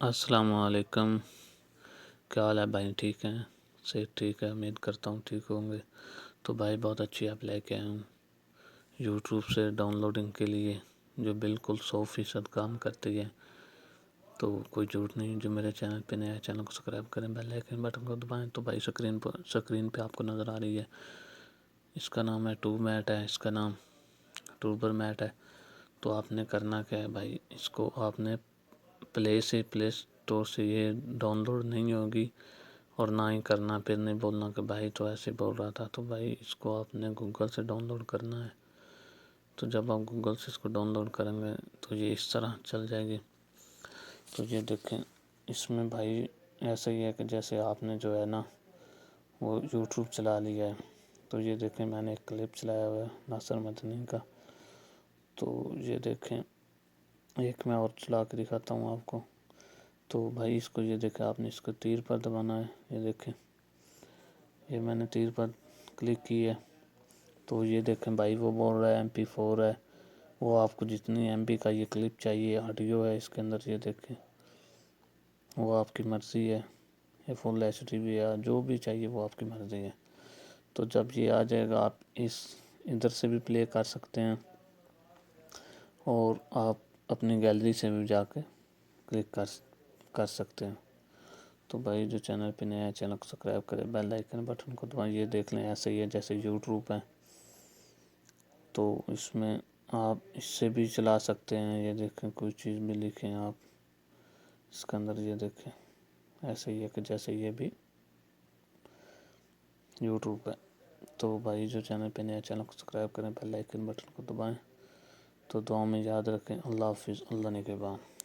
السلام علیکم، کیا حال ہے بھائی؟ ٹھیک ہیں؟ صحت ٹھیک ہے؟ امید کرتا ہوں ٹھیک ہوں گے۔ تو بھائی بہت اچھی ایپ لے کے آیا ہوں یوٹیوب سے ڈاؤن لوڈنگ کے لیے، جو بالکل 100% کام کرتی ہے۔ تو کوئی جھوٹ نہیں، جو میرے چینل پہ نیا چینل کو سبسکرائب کریں، بیل آئکن بٹن کو دبائیں۔ تو بھائی سکرین پہ آپ کو نظر آ رہی ہے، اس کا نام ہے ٹو میٹ ہے، اس کا نام ٹوبر میٹ ہے۔ تو آپ نے کرنا کیا ہے بھائی، اس کو آپ نے پلے اسٹور سے یہ ڈاؤن لوڈ نہیں ہوگی، اور نہ ہی کرنا، پھر نہیں بولنا کہ بھائی تو ایسے بول رہا تھا۔ تو بھائی اس کو آپ نے گوگل سے ڈاؤن لوڈ کرنا ہے۔ تو جب آپ گوگل سے اس کو ڈاؤن لوڈ کریں گے تو یہ اس طرح چل جائے گی۔ تو یہ دیکھیں، اس میں بھائی ایسا ہی ہے کہ جیسے آپ نے جو ہے نا وہ یوٹیوب چلا لیا ہے۔ تو یہ دیکھیں، میں نے ایک کلپ چلایا ہوا ہے ناصر مدنی کا۔ تو یہ دیکھیں، ایک میں اور چلا کے دکھاتا ہوں آپ کو۔ تو بھائی اس کو یہ دیکھیں، آپ نے اس کو تیر پر دبانا ہے۔ یہ دیکھیں، یہ میں نے تیر پر کلک کی ہے۔ تو یہ دیکھیں بھائی، وہ بول رہا ہے MP4 ہے، وہ آپ کو جتنی MB کا یہ کلپ چاہیے، آڈیو ہے اس کے اندر، یہ دیکھیں وہ آپ کی مرضی ہے۔ یہ فل HD بھی ہے، جو بھی چاہیے وہ آپ کی مرضی ہے۔ تو جب یہ آ جائے گا، آپ ادھر سے بھی پلے کر سکتے ہیں، اور آپ اپنی گیلری سے بھی جا کے کلک کر سکتے ہیں۔ تو بھائی جو چینل پہ نیا ہے، چینل کو سبسکرائب کریں، بیل آئکن بٹن کو دبائیں۔ یہ دیکھ لیں، ایسے ہی ہے جیسے یوٹیوب ہے۔ تو اس میں آپ اس سے بھی چلا سکتے ہیں۔ یہ دیکھیں، کوئی چیز بھی لکھیں آپ اس کے اندر، یہ دیکھیں ایسے ہی ہے کہ جیسے یہ بھی یوٹیوب ہے۔ تو بھائی جو چینل پہ نیا، چینل کو سبسکرائب کریں، بیل آئکن بٹن کو دبائیں۔ تو دعا میں یاد رکھیں۔ اللہ حافظ، اللہ نگہبان۔